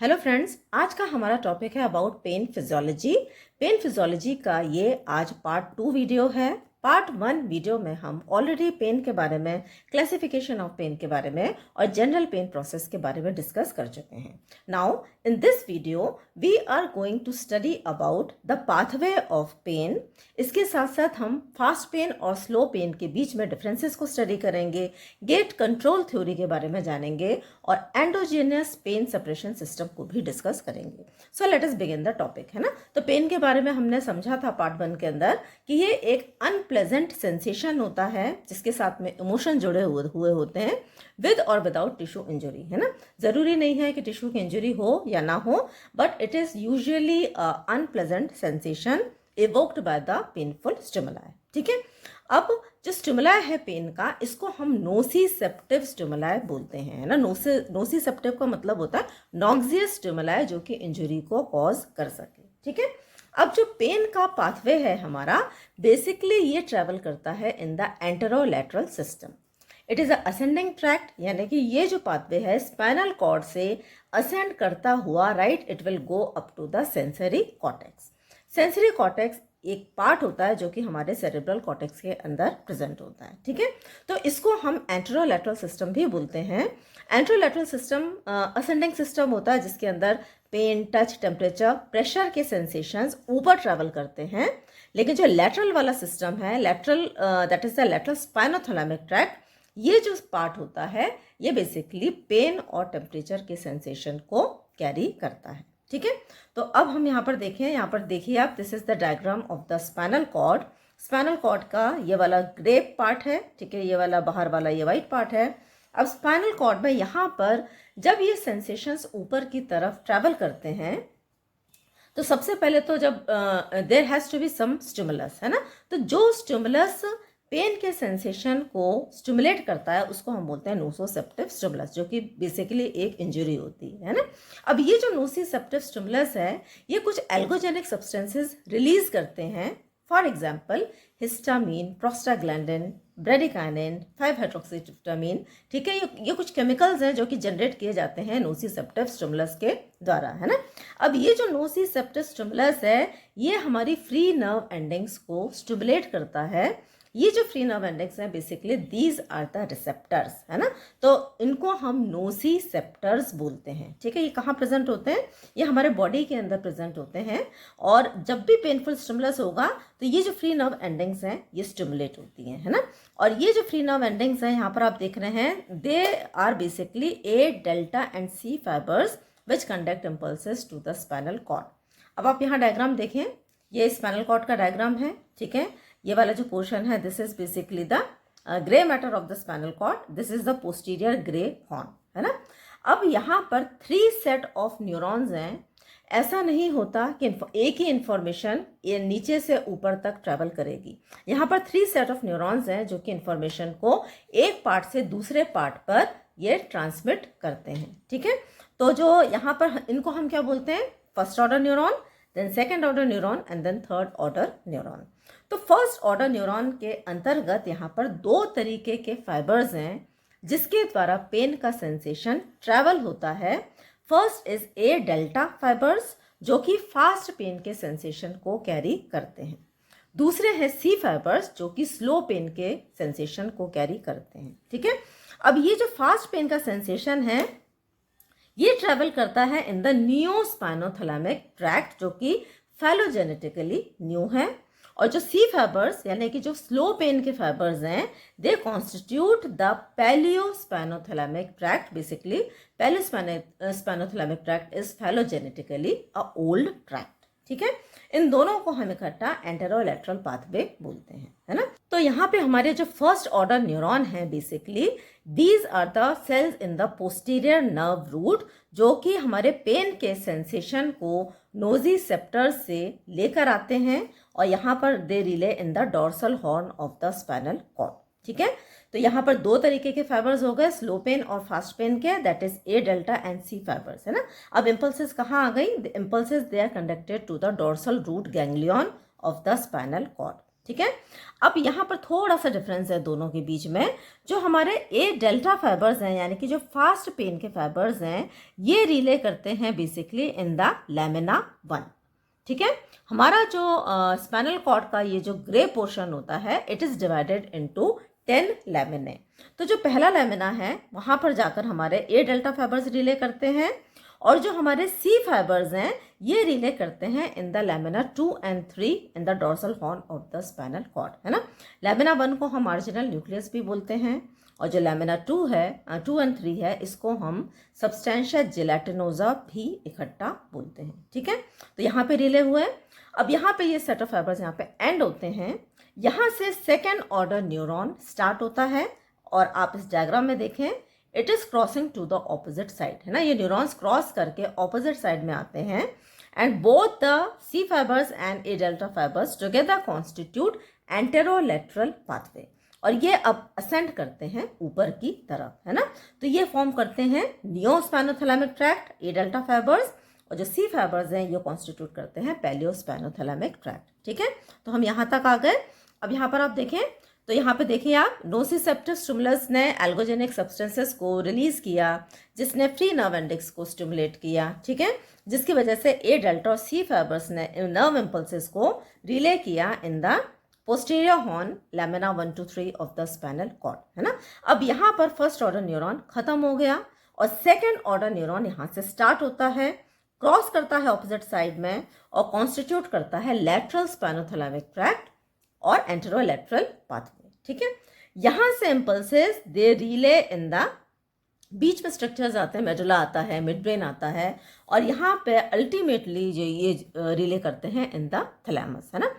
Hello friends, आज का हमारा टॉपिक है about pain physiology. Pain physiology का ये आज पार्ट 2 वीडियो है। पार्ट 1 वीडियो में हम ऑलरेडी पेन के बारे में, क्लासिफिकेशन ऑफ पेन के बारे में और जनरल पेन प्रोसेस के बारे में डिस्कस कर चुके हैं। Now in this video we are going to study about the pathway of pain. इसके साथ साथ हम फास्ट पेन और स्लो पेन के बीच में डिफरेंसेस को स्टडी करेंगे, गेट कंट्रोल थ्योरी के बारे में जानेंगे और एंडोजेनियस पेन सप्रेशन सिस्टम को भी डिस्कस करेंगे। So let us begin the topic, है ना। तो पेन के बारे में हमने समझा था पार्ट 1 के अंदर कि ये एक अनप्लेजेंट सेंसेशन होता है जिसके साथ में इमोशन जुड़े हुए होते हैं, विद और विदाउट टिश्यू इंजरी, है ना। जरूरी नहीं है कि टिश्यू की इंजरी हो या ना हो, but it is usually unpleasant sensation evoked by the painful stimuli. ठीक है, अब जो स्टिमुलाई है पेन का, इसको हम नोसिसेप्टिव स्टिमुलाई बोलते हैं, है ना। नोसिसेप्टिव का मतलब होता है नॉक्सियस स्टिमुलाई जो कि इंजरी को कॉज कर सके। ठीक है, अब जो पेन का पाथवे है हमारा, बेसिकली ये ट्रेवल करता है in the anterolateral system. It is ascending tract, यानी कि ये जो पाथवे है स्पाइनल कॉर्ड से असेंड करता हुआ right, it will go up to the sensory cortex. Sensory cortex एक पार्ट होता है जो कि हमारे सेरेब्रल कॉर्टेक्स के अंदर प्रेजेंट होता है। ठीक है, तो इसको हम एंटेरोलैटरल सिस्टम भी बोलते हैं। एंटेरोलैटरल सिस्टम असेंडिंग सिस्टम होता है जिसके अंदर पेन, टच, टेम्परेचर, प्रेशर के सेंसेशंस ऊपर ट्रैवल करते हैं। लेकिन जो लैटरल वाला सिस्टम है, lateral that is the lateral spinothalamic tract, ये जो पार्ट होता है ये बेसिकली पेन और टेम्परेचर के सेंसेशन को कैरी करता है। ठीक है, तो अब हम यहाँ पर देखें, यहाँ पर देखिए आप, this is the diagram of the spinal cord. Spinal cord का ये वाला ग्रे पार्ट है, ठीक है, ये वाला बाहर वाला ये वाइट पार्ट है। अब स्पाइनल कॉर्ड में यहाँ पर जब ये सेंसेशंस ऊपर की तरफ ट्रैवल करते हैं, तो सबसे पहले तो जब there has to be some stimulus, है ना। तो जो स्टिमुलस पेन के सेंसेशन को स्टिमुलेट करता है उसको हम बोलते हैं नोसिसेप्टिव स्टिमुलस, जो कि बेसिकली एक इंजरी होती है ना। अब ये जो नोसिसेप्टिव स्टिमुलस है ये कुछ एल्गोजेनिक सब्सटेंसेस रिलीज करते हैं। For example histamine, prostaglandin, bradykinin, five hydroxytryptamine. ठीक है, ये कुछ केमिकल्स हैं जो कि जनरेट किए जाते हैं नोसिसेप्टिव स्टिमुलस के द्वारा, है ना। अब ये जो नोसिसेप्टिव स्टिमुलस है ये हमारी फ्री नर्व एंडिंग्स को स्टिमुलेट करता है। ये जो फ्री नर्व एंडिंग्स हैं basically these are the receptors, है ना। तो इनको हम नोसिसेप्टर्स बोलते हैं। ठीक है, ये कहाँ प्रेजेंट होते हैं? ये हमारे बॉडी के अंदर प्रेजेंट होते हैं और जब भी पेनफुल स्टिमुलस होगा तो ये जो फ्री नर्व एंडिंग्स हैं ये स्टिमुलेट होती हैं, है ना। और ये जो फ्री नर्व एंडिंग्स हैं यहाँ पर आप देख रहे हैं, they are basically A, delta and C fibres which conduct impulses to the spinal cord. अब आप यहाँ डायग्राम देखें, ये स्पाइनल कॉर्ड का डायग्राम है। ठीक है, ये वाला जो पोर्शन है this is basically the grey matter of the spinal cord, this is the posterior grey horn, है ना। अब यहाँ पर 3 सेट ऑफ न्यूरॉन्स हैं। ऐसा नहीं होता कि एक ही इंफॉर्मेशन ये नीचे से ऊपर तक ट्रैवल करेगी। यहाँ पर 3 सेट ऑफ न्यूरॉन्स हैं जो कि इंफॉर्मेशन को एक पार्ट से दूसरे पार्ट पर ये ट्रांसमिट करते हैं। ठीक है, तो जो यहाँ पर इनको हम क्या बोलते हैं? First order neuron, then second order neuron and then third order neuron. तो फर्स्ट ऑर्डर न्यूरॉन के अंतर्गत यहाँ पर 2 तरीके के फाइबर्स हैं जिसके द्वारा पेन का सेंसेशन ट्रैवल होता है। First is A delta fibres जो कि फास्ट पेन के सेंसेशन को कैरी करते हैं। दूसरे हैं सी फाइबर्स जो कि स्लो पेन के सेंसेशन को कैरी करते हैं। ठीक है, अब ये जो फास्ट पेन का सेंसेशन है ये ट्रैवल करता है इन द नियोस्पाइनोथैलेमिक ट्रैक्ट जो कि फाइलोजेनेटिकली न्यू है। और जो सी फाइबर्स यानी कि जो स्लो पेन के फाइबर्स हैं, they constitute the paleospinothalamic tract. Basically paleospinothalamic tract is phylogenetically a old tract. ठीक है, इन दोनों को हम इकट्ठा एंटेरोलैटरल पाथवे बोलते हैं, है ना। तो यहाँ पे हमारे जो फर्स्ट ऑर्डर न्यूरॉन है basically these are the cells in the posterior nerve root जो कि हमारे पेन के सेंसेशन को नोसिसेप्टर से लेकर आते हैं और यहाँ पर they relay in the dorsal horn of the spinal cord. ठीक है, तो यहाँ पर 2 तरीके के फाइबर्स हो गए, स्लो पेन और फास्ट पेन के, that is A, delta and C fibres, है ना। अब इम्पल्सेस कहाँ आ गई? The impulses they are conducted to the dorsal root ganglion of the spinal cord. ठीक है। अब यहाँ पर थोड़ा सा डिफरेंस है दोनों के बीच में। जो हमारे ए डेल्टा फाइबर्स हैं यानी कि जो फास्ट पेन के फाइबर्स हैं, ये रिले करते हैं बेसिकली इन द लैमिना 1। ठीक है। हमारा जो स्पाइनल कॉर्ड का ये जो ग्रे पोर्शन होता है, इट इज डिवाइडेड इनटू 10 लैमिने। तो जो पहला लैमिना है वहां पर जाकर हमारे ए डेल्टा फाइबर्स रिले करते हैं, और जो हमारे सी फाइबर्स हैं ये रिले करते हैं in the lamina 2 and 3 in the dorsal horn of the spinal cord, है ना। लैमिना 1 को हम मार्जिनल न्यूक्लियस भी बोलते हैं, और जो लैमिना 2 है 2 and 3 है, इसको हम सब्सटेंशिया जेलेटिनोजा भी इकट्ठा बोलते हैं। ठीक है। तो यहाँ पे रिले हुए। अब यहाँ पे ये सेट ऑफ फाइबर्स यहाँ पे एंड होते हैं। यहाँ से सेकेंड ऑर्डर न्यूरॉन स्टार्ट होता है, और आप इस डायग्राम में देखें, it is crossing to the opposite side, है ना। ये न्यूरॉन्स क्रॉस करके ऑपोजिट साइड में आते हैं, and both the C fibres and A delta fibres together constitute anterolateral pathway, और ये अब असेंड करते हैं ऊपर की तरफ, है ना। तो ये फॉर्म करते हैं नियोस्पाइनोथैलेमिक ट्रैक्ट, ए डेल्टा फाइबर्स, और जो सी फाइबर्स हैं ये कॉन्स्टिट्यूट करते हैं पैलियोस्पाइनोथैलेमिक ट्रैक्ट। ठीक है। तो हम यहाँ तक आ गए। अब यहाँ पर आप देखें, तो यहाँ पे देखिए आप, नोसिसेप्टिव स्टिमुलस ने एल्गोजेनिक सब्सटेंसेस को रिलीज किया, जिसने फ्री नर्व इंडेक्स को स्टिमुलेट किया। ठीक है। जिसकी वजह से ए डेल्टा और सी फाइबर्स ने नर्व इम्पल्सेस को रिले किया in the posterior horn lamina 1 to 3 of the spinal cord, है ना। अब यहाँ पर फर्स्ट ऑर्डर न्यूरॉन खत्म हो गया, और सेकेंड ऑर्डर न्यूरॉन यहाँ से स्टार्ट होता है, क्रॉस करता है ऑपोजिट साइड में, और कॉन्स्टिट्यूट करता है लैटरल स्पाइनोथैलेमिक ट्रैक्ट और एंटेरोलेटरल पाथवे। ठीक है। यहां से impulses they relay in the, बीच में स्ट्रक्चर्स आते हैं, मेडुला आता है, मिड ब्रेन आता है, और यहाँ पे अल्टीमेटली जो ये रिले करते हैं इन द थैलेमस, है ना।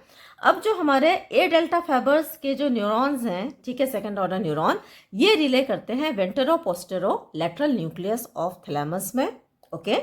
अब जो हमारे ए डेल्टा फाइबर्स के जो न्यूरॉन्स हैं, ठीक है, सेकेंड ऑर्डर न्यूरॉन, ये रिले करते हैं वेंटेरो पोस्टेरो लेटरल न्यूक्लियस ऑफ थैलेमस में। ओके।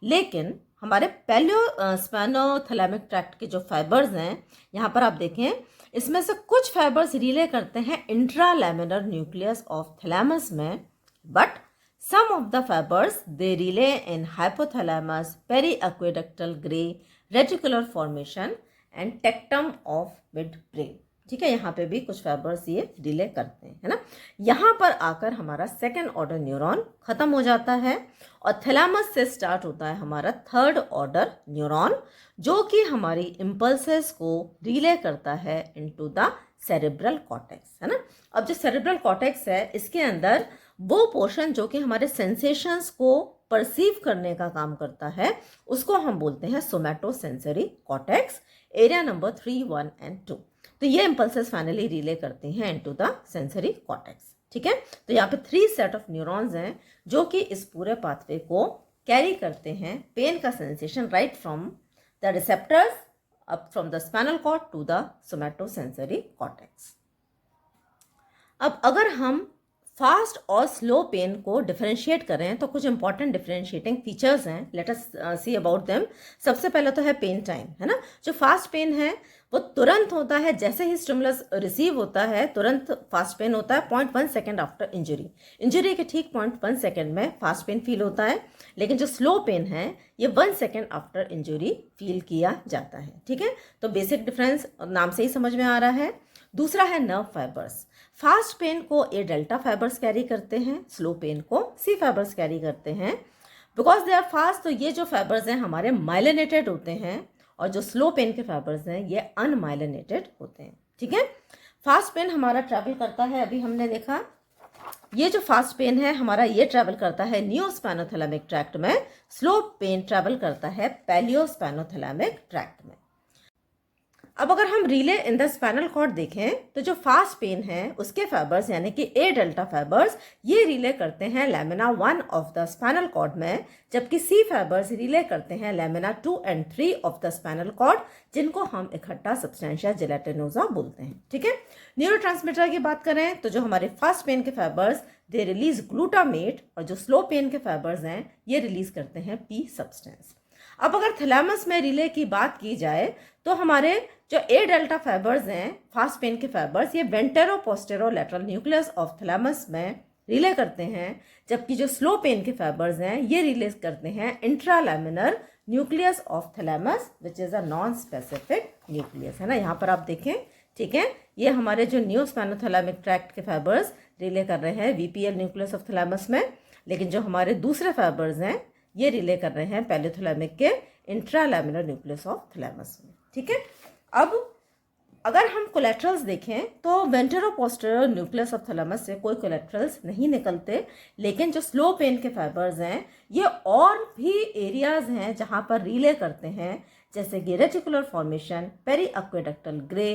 लेकिन हमारे पैलियो स्पाइनोथैलेमिक ट्रैक्ट के जो फाइबर्स हैं, यहाँ पर आप देखें, इसमें से कुछ फाइबर्स रिले करते हैं इंट्रालैमिनर न्यूक्लियस ऑफ थैलेमस में, but some of the fibres they relay in hypothalamus, peri aqueductal grey reticular formation and tectum of mid brain. ठीक है। यहाँ पे भी कुछ फाइबर्स ये रिले करते हैं, है ना। यहाँ पर आकर हमारा सेकेंड ऑर्डर न्यूरॉन खत्म हो जाता है, और थैलेमस से स्टार्ट होता है हमारा थर्ड ऑर्डर न्यूरॉन, जो कि हमारी इम्पल्सेस को रिले करता है इनटू द सेरेब्रल कॉर्टेक्स, है ना। अब जो सेरेब्रल कॉर्टेक्स है, इसके अंदर वो पोर्शन जो कि हमारे सेंसेशंस को परसीव करने का काम करता है, उसको हम बोलते हैं somatosensory cortex, area number 3, 1 and 2। तो ये इम्पल्सेस फाइनली रिले करते हैं इनटू द सेंसरी कॉर्टेक्स। ठीक है। तो यहाँ पे 3 सेट ऑफ न्यूरॉन्स हैं जो कि इस पूरे पाथवे को कैरी करते हैं, पेन का sensation right from the receptors up from the spinal cord to the somatosensory cortex. अब अगर हम फास्ट और स्लो पेन को डिफरेंशिएट करें तो कुछ इंपॉर्टेंट डिफरेंशिएटिंग फीचर्स हैं, let us see about them. सबसे पहले तो है पेन टाइम, है ना। जो फास्ट पेन है वो तुरंत होता है, जैसे ही स्टिमुलस रिसीव होता है तुरंत फास्ट पेन होता है 0.1 सेकेंड आफ्टर इंजरी के ठीक 0.1 सेकेंड में फास्ट पेन फील होता है। लेकिन जो स्लो पेन है ये 1 सेकेंड आफ्टर इंजरी फील किया जाता है। ठीक है। तो बेसिक डिफरेंस नाम से ही समझ में आ रहा है। दूसरा है नर्व फाइबर्स। फास्ट पेन को ए डेल्टा फाइबर्स कैरी करते हैं, स्लो पेन को सी फाइबर्स कैरी करते हैं। बिकॉज दे आर फास्ट, तो ये जो फाइबर्स हैं हमारे माइलिनेटेड होते हैं, और जो स्लो पेन के फाइबर्स हैं ये अनमाइलिनेटेड होते हैं। ठीक है। फास्ट पेन हमारा ट्रैवल करता है, अभी हमने देखा, ये जो फास्ट पेन है हमारा ये ट्रैवल करता है नियोस्पाइनोथैलेमिक ट्रैक्ट में, स्लो पेन ट्रैवल करता है पैलियोस्पाइनोथैलेमिक ट्रैक्ट में। अब अगर हम relay in the spinal cord देखें तो जो फास्ट पेन है उसके फाइबर्स यानी कि ए डेल्टा फाइबर्स ये रिले करते हैं lamina 1 of the spinal cord में, जबकि सी फाइबर्स रिले करते हैं lamina 2 and 3 of the spinal cord, जिनको हम इकट्ठा सब्सटेंशिया जेलेटिनोसा बोलते हैं। ठीक है। न्यूरोट्रांसमीटर की बात करें तो जो हमारे फास्ट पेन के फाइबर्स दे रिलीज ग्लूटामेट, और जो स्लो पेन के फाइबर्स हैं ये रिलीज करते हैं पी सब्सटेंस। अब अगर थैलेमस में रिले की बात की जाए तो हमारे जो ए डेल्टा फाइबर्स हैं फास्ट पेन के फाइबर्स ये वेंटेरो पोस्टेरो लेटरल न्यूक्लियस ऑफ थैलेमस में रिले करते हैं, जबकि जो स्लो पेन के फाइबर्स हैं ये रिले करते हैं intralaminar nucleus of thalamus which is a non specific nucleus, है ना। यहाँ पर आप देखें ठीक है। ये हमारे जो नियोस्पेनोथैलेमिक ट्रैक्ट के फाइबर्स रिले कर रहे हैं वीपीएल न्यूक्लियस ऑफ थैलेमस में, लेकिन जो हमारे दूसरे फाइबर्स हैं ये रिले कर रहे हैं पेलियोथैलेमिक के इंट्रालैमिनर न्यूक्लियस ऑफ थैलेमस में, ठीक है। अब अगर हम कोलेट्रल्स देखें तो ventro posterior nucleus of thalamus से कोई कोलेट्रल्स नहीं निकलते, लेकिन जो स्लो पेन के फाइबर्स हैं ये और भी एरियाज हैं जहां पर रिले करते हैं, जैसे कि reticular formation, peri aqueductal grey,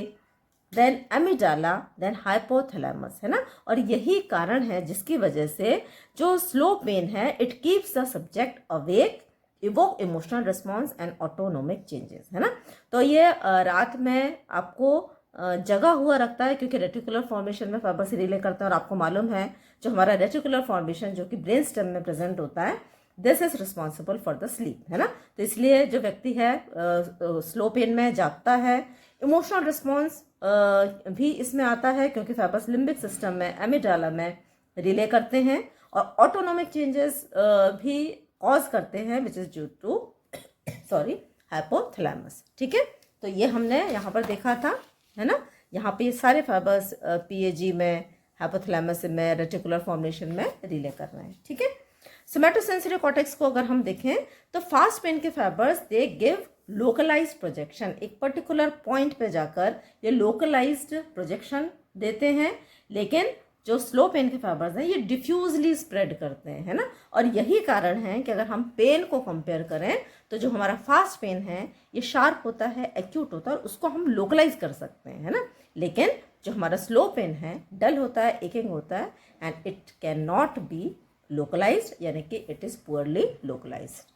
then amygdala, then hypothalamus, है ना। और यही कारण है जिसकी वजह से जो स्लो पेन है it keeps the subject awake, evoke emotional response and autonomic changes, है ना। तो ये रात में आपको जगा हुआ रखता है क्योंकि रेटिकुलर फॉर्मेशन में फाइबर से रिले करता है, और आपको मालूम है जो हमारा रेटिकुलर फॉर्मेशन जो कि ब्रेन स्टेम में प्रेजेंट होता है this is responsible for the sleep, है ना। तो इसलिए जो व्यक्ति है स्लो पेन में जागता है, इमोशनल रिस्पॉन्स भी इसमें आता है क्योंकि फाइबर्स लिम्बिक सिस्टम में एमिडाला में रिले करते हैं, और ऑटोनोमिक चेंजेस भी कॉज करते हैं which is due to hypothalamus, ठीक है। तो ये हमने यहाँ पर देखा था, है ना। यहाँ पे ये सारे फाइबर्स पीएजी में, हाइपोथैलेमस में, रेटिकुलर फॉर्मेशन में रिले कर रहे हैं, ठीक है। सोमैटोसेंसरी कॉर्टेक्स को अगर हम देखें तो फास्ट पेन के fibres they give localised projection, एक पर्टिकुलर पॉइंट पे जाकर ये लोकलाइज्ड प्रोजेक्शन देते हैं, लेकिन जो स्लो पेन के फाइबर्स हैं ये डिफ्यूजली स्प्रेड करते हैं, है ना। और यही कारण है कि अगर हम पेन को कंपेयर करें तो जो हमारा फास्ट पेन है ये शार्प होता है, एक्यूट होता है, और उसको हम लोकलाइज कर सकते हैं, है ना। लेकिन जो हमारा स्लो पेन है डल होता है, एकिंग होता है, and it can not be localised, यानी कि it is poorly localised.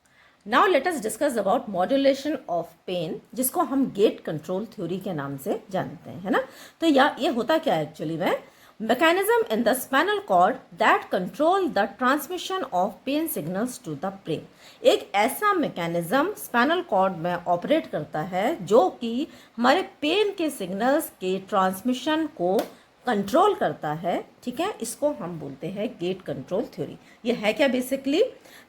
Now let us discuss about modulation of pain, जिसको हम गेट कंट्रोल थ्योरी के नाम से जानते हैं, है ना। तो ये होता क्या है एक्चुअली में, mechanism in the spinal cord that control the transmission of pain signals to the brain। एक ऐसा मैकेनिज्म स्पाइनल कॉर्ड में ऑपरेट करता है जो कि हमारे पेन के सिग्नल्स के ट्रांसमिशन को कंट्रोल करता है, ठीक है। इसको हम बोलते हैं गेट कंट्रोल थ्योरी। ये है क्या basically,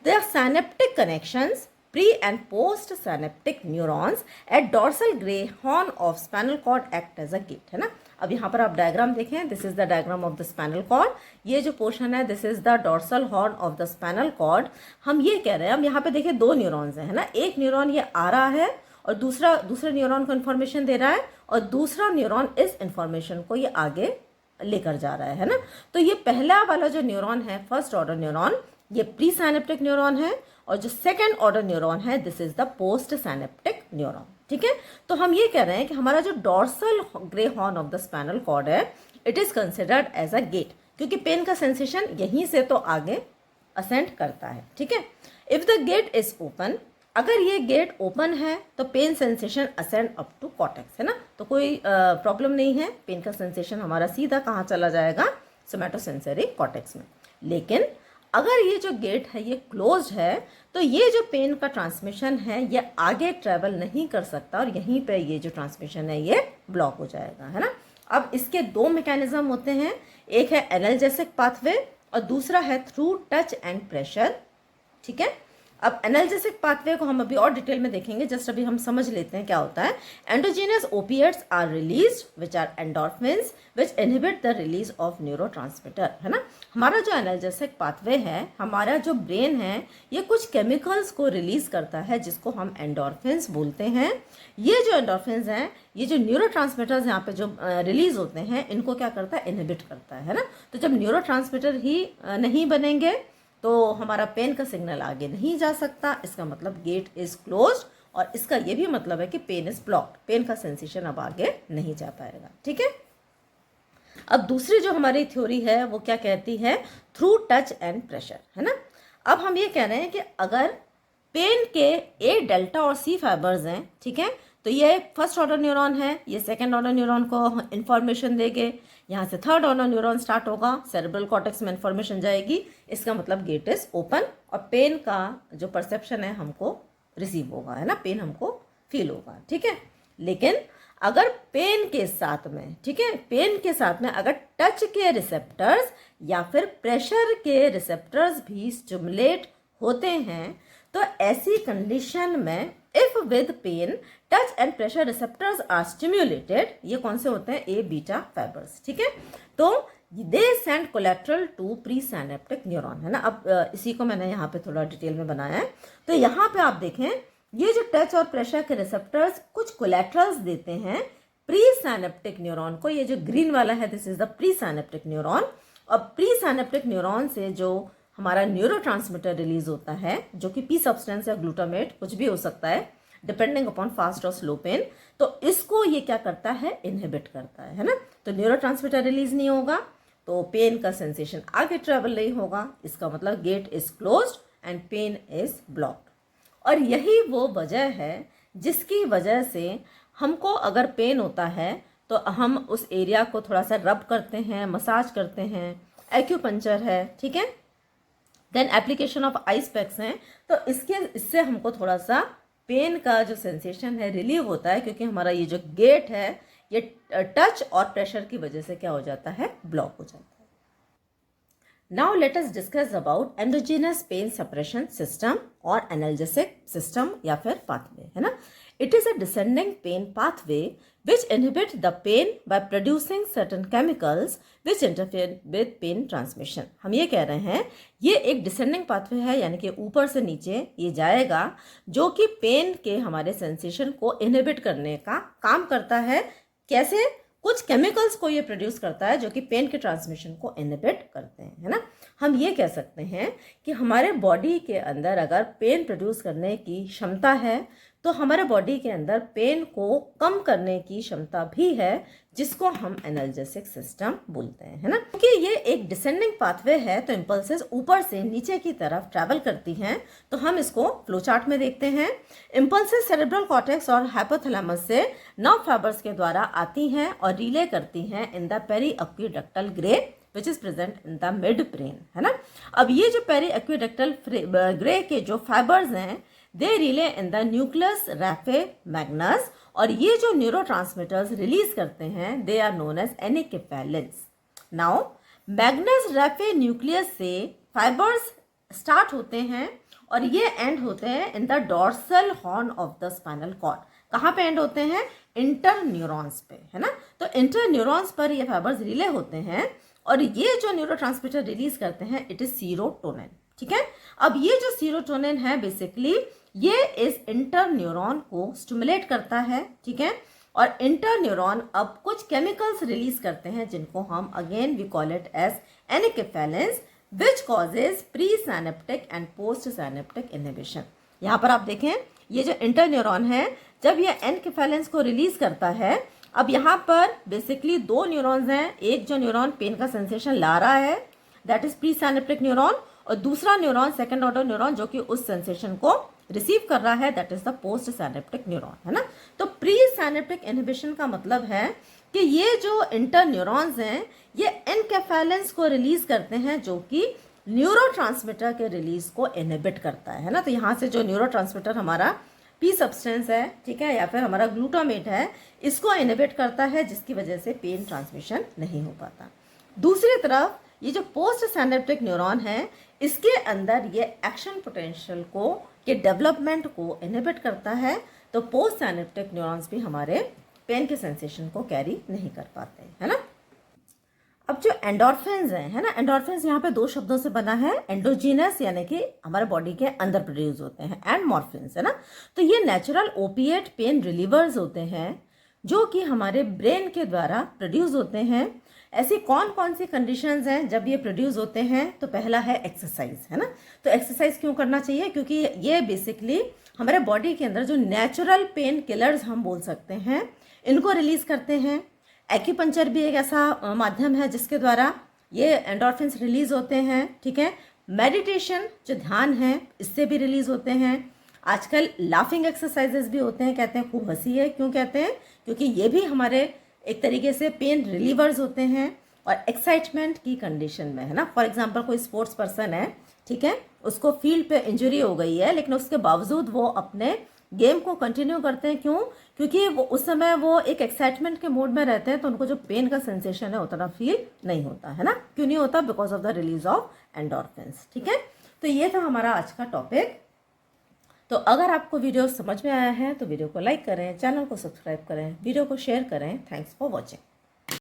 they are synaptic connections pre and post synaptic neurons at dorsal gray horn of spinal cord act as a gate, है ना। अब यहाँ पर आप डायग्राम देखें, this is the diagram of the spinal cord, ये जो पोर्शन है this is the dorsal horn of the spinal cord. हम ये कह रहे हैं, हम यहाँ पे देखिए दो न्यूरॉन्स हैं, है ना। एक न्यूरॉन ये आ रहा है और दूसरे न्यूरॉन को इन्फॉर्मेशन दे रहा है, और दूसरा न्यूरॉन इस इन्फॉर्मेशन को ये आगे लेकर जा रहा है ना। तो ये पहला वाला जो न्यूरॉन है फर्स्ट ऑर्डर न्यूरॉन, ये प्री साइनेप्टिक न्यूरॉन है, और जो सेकेंड ऑर्डर न्यूरॉन है this is the post synaptic neuron, ठीक है। तो हम ये कह रहे हैं कि हमारा जो dorsal grey horn of the spinal cord है it is considered as a gate, क्योंकि पेन का सेंसेशन यहीं से तो आगे असेंड करता है, ठीक है। If the gate is open, अगर ये गेट ओपन है तो pain sensation ascend up to cortex, है ना। तो कोई प्रॉब्लम नहीं है, पेन का सेंसेशन हमारा सीधा कहाँ चला जाएगा, सोमैटोसेंसरी कॉर्टेक्स में। लेकिन अगर ये जो गेट है ये क्लोज्ड है तो ये जो पेन का ट्रांसमिशन है ये आगे ट्रेवल नहीं कर सकता, और यहीं पे ये जो ट्रांसमिशन है ये ब्लॉक हो जाएगा, है ना। अब इसके दो मैकेनिज्म होते हैं, एक है एनाल्जेसिक पाथवे और दूसरा है थ्रू टच एंड प्रेशर, ठीक है। अब एनाल्जेसिक पाथवे को हम अभी और डिटेल में देखेंगे, जस्ट अभी हम समझ लेते हैं क्या होता है। Endogenous opiates are released which are endorphins which inhibit the release of neurotransmitter, है ना। हमारा जो एनाल्जेसिक पाथवे है, हमारा जो ब्रेन है ये कुछ केमिकल्स को रिलीज करता है जिसको हम एंडोर्फिन्स बोलते हैं। ये जो एंडोर्फिन्स हैं, ये जो न्यूरोट्रांसमीटर्स यहाँ पे जो रिलीज होते हैं इनको क्या करता है, इनहिबिट करता है ना। तो जब न्यूरोट्रांसमीटर ही नहीं बनेंगे तो हमारा पेन का सिग्नल आगे नहीं जा सकता, इसका मतलब गेट इज क्लोज्ड, और इसका ये भी मतलब है कि पेन इज ब्लॉक्ड, पेन का सेंसेशन अब आगे नहीं जा पाएगा, ठीक है। अब दूसरी जो हमारी थ्योरी है वो क्या कहती है, थ्रू टच एंड प्रेशर, है ना। अब हम ये कह रहे हैं कि अगर पेन के ए डेल्टा और सी फाइबर्स हैं, ठीक है, तो ये फर्स्ट ऑर्डर न्यूरॉन है, ये सेकेंड ऑर्डर न्यूरॉन को इन्फॉर्मेशन देंगे, यहाँ से थर्ड ऑर्डर न्यूरॉन स्टार्ट होगा, सेरेब्रल कॉर्टेक्स में इन्फॉर्मेशन जाएगी, इसका मतलब गेट इज ओपन, और पेन का जो परसेप्शन है हमको रिसीव होगा, है ना, पेन हमको फील होगा, ठीक है। लेकिन अगर पेन के साथ में, ठीक है, पेन के साथ में अगर टच के रिसेप्टर्स या फिर प्रेशर के रिसेप्टर्स भी स्टिमुलेट होते हैं तो ऐसी कंडीशन में if with pain touch and pressure receptors are stimulated, ये कौन से होते हैं, ए बीटा फाइबर्स, ठीक है, तो they send collateral to presynaptic neuron, है ना। अब इसी को मैंने यहाँ पे थोड़ा डिटेल में बनाया है। तो यहाँ पे आप देखें ये जो टच और प्रेशर के रिसेप्टर्स कुछ कोलेट्रल्स देते हैं प्री साइनेप्टिक न्यूरॉन को। ये जो ग्रीन वाला है this is the pre synaptic neuron. और प्री साइनेप्टिक न्यूरॉन से जो हमारा न्यूरोट्रांसमीटर रिलीज होता है, जो कि पी सब्सटेंस या ग्लूटामेट कुछ भी हो सकता है डिपेंडिंग अपॉन फास्ट और स्लो पेन, तो इसको ये क्या करता है, इनहिबिट करता है ना। तो न्यूरोट्रांसमीटर रिलीज नहीं होगा तो पेन का सेंसेशन आगे ट्रेवल नहीं होगा, इसका मतलब gate is closed and pain is blocked. और यही वो वजह है जिसकी वजह से हमको अगर पेन होता है तो हम उस एरिया को थोड़ा सा रब करते हैं, मसाज करते हैं, एक्यूपंक्चर है, ठीक है, then application of ice packs हैं, तो इससे हमको थोड़ा सा पेन का जो सेंसेशन है रिलीव होता है, क्योंकि हमारा ये जो गेट है ये टच और प्रेशर की वजह से क्या हो जाता है, ब्लॉक हो जाता है। Now let us discuss about endogenous pain suppression system और एनाल्जेसिक सिस्टम या फिर पाथवे, है ना। It is a descending pain pathway which inhibit the pain by producing certain chemicals which interfere with pain transmission। हम ये कह रहे हैं ये एक डिसेंडिंग पाथवे है, यानी कि ऊपर से नीचे ये जाएगा, जो कि पेन के हमारे सेंसेशन को इनहिबिट करने का काम करता है। कैसे, कुछ केमिकल्स को ये प्रोड्यूस करता है जो कि पेन के ट्रांसमिशन को इनहिबिट करते हैं, है ना। हम ये कह सकते हैं कि हमारे बॉडी के अंदर अगर पेन प्रोड्यूस करने की क्षमता है तो हमारे बॉडी के अंदर पेन को कम करने की क्षमता भी है, जिसको हम एनाल्जेसिक सिस्टम बोलते हैं, है ना। क्योंकि ये एक डिसेंडिंग पाथवे है तो इम्पल्सेस ऊपर से नीचे की तरफ ट्रैवल करती हैं। तो हम इसको फ्लो चार्ट में देखते हैं। इम्पल्सेस सेरेब्रल कॉर्टेक्स और हाइपोथैलेमस से नर्व फाइबर्स के द्वारा आती हैं और रिले करती हैं in the peri aqueductal grey which is present in the mid brain, है ना। अब ये जो पेरी एक्विडक्टल ग्रे के जो फाइबर्स हैं they relay in the nucleus raphe magnus, और ये जो न्यूरोट्रांसमीटर्स रिलीज करते हैं they are known as enkephalins. Now magnus raphe nucleus से फाइबर्स स्टार्ट होते हैं और ये एंड होते हैं in the dorsal horn of the spinal cord. कहाँ पे एंड होते हैं, इंटर न्यूरॉन्स पे, है ना। तो इंटर न्यूरॉन्स पर ये फाइबर्स रिले होते हैं और ये जो न्यूरोट्रांसमीटर रिलीज करते हैं इट इज सीरोटोनिन, ठीक है। अब ये जो सीरोटोनिन है बेसिकली ये इस इंटर न्यूरॉन को स्टिमुलेट करता है, ठीक है। और इंटर न्यूरॉन अब कुछ केमिकल्स रिलीज करते हैं जिनको हम again we call it as enkephalins which causes pre synaptic and post synaptic inhibition. यहाँ पर आप देखें ये जो इंटर न्यूरॉन है जब ये एनिकेफेलिन्स को रिलीज करता है, अब यहाँ पर बेसिकली दो न्यूरॉन्स हैं, एक जो न्यूरॉन पेन का सेंसेशन ला रहा है that is pre synaptic neuron, और दूसरा न्यूरॉन सेकंड ऑर्डर न्यूरॉन जो कि उस सेंसेशन को रिसीव कर रहा है that is the post synaptic neuron, है ना। तो प्री साइनेप्टिक इनहिबिशन का मतलब है कि ये जो इंटर न्यूरॉन्स हैं ये एनकेफेलिन्स को रिलीज करते हैं जो कि न्यूरोट्रांसमीटर के रिलीज को इनहिबिट करता है ना। तो यहाँ से जो न्यूरोट्रांसमीटर हमारा पी सब्सटेंस है, ठीक है, या फिर हमारा ग्लूटामेट है, इसको इनहिबिट करता है जिसकी वजह से पेन ट्रांसमिशन नहीं हो पाता। दूसरी तरफ ये जो पोस्ट साइनेप्टिक न्यूरॉन है इसके अंदर ये एक्शन पोटेंशियल को के डेवलपमेंट को इनहिबिट करता है, तो पोस्ट साइनेप्टिक न्यूरॉन्स भी हमारे पेन के सेंसेशन को कैरी नहीं कर पाते, है ना। अब जो एंडोर्फिन्स हैं, है ना, एंडोर्फिन्स यहाँ पे दो शब्दों से बना है, एंडोजीनस यानी कि हमारे बॉडी के अंदर प्रोड्यूस होते हैं, एंड मॉर्फिन्स, है ना। तो ये नेचुरल ओपिएट पेन रिलीवर्स होते हैं जो कि हमारे ब्रेन के द्वारा प्रोड्यूस होते हैं। ऐसी कौन कौन सी कंडीशंस हैं जब ये प्रोड्यूस होते हैं, तो पहला है एक्सरसाइज, है ना। तो एक्सरसाइज क्यों करना चाहिए, क्योंकि ये बेसिकली हमारे बॉडी के अंदर जो नेचुरल पेन किलर्स हम बोल सकते हैं इनको रिलीज करते हैं। एक्यूपंक्चर भी एक ऐसा माध्यम है जिसके द्वारा ये एंडोर्फिन्स रिलीज होते हैं, ठीक है। मेडिटेशन जो ध्यान है इससे भी रिलीज होते हैं। आजकल लाफिंग एक्सरसाइजेस भी होते हैं, कहते हैं खूब हंसी है, क्यों कहते हैं, क्योंकि ये भी हमारे एक तरीके से पेन रिलीवर्स होते हैं और एक्साइटमेंट की कंडीशन में, है ना। फॉर एग्जांपल कोई स्पोर्ट्स पर्सन है, ठीक है, उसको फील्ड पे इंजरी हो गई है लेकिन उसके बावजूद वो अपने गेम को कंटिन्यू करते हैं, क्यों, क्योंकि वो उस समय वो एक एक्साइटमेंट के मूड में रहते हैं तो उनको जो पेन का सेंसेशन है उतना फील नहीं होता, है ना। क्यों नहीं होता, because of the release of endorphins, ठीक है। तो ये था हमारा आज का टॉपिक। तो अगर आपको वीडियो समझ में आया है तो वीडियो को लाइक करें, चैनल को सब्सक्राइब करें, वीडियो को शेयर करें। Thanks for watching.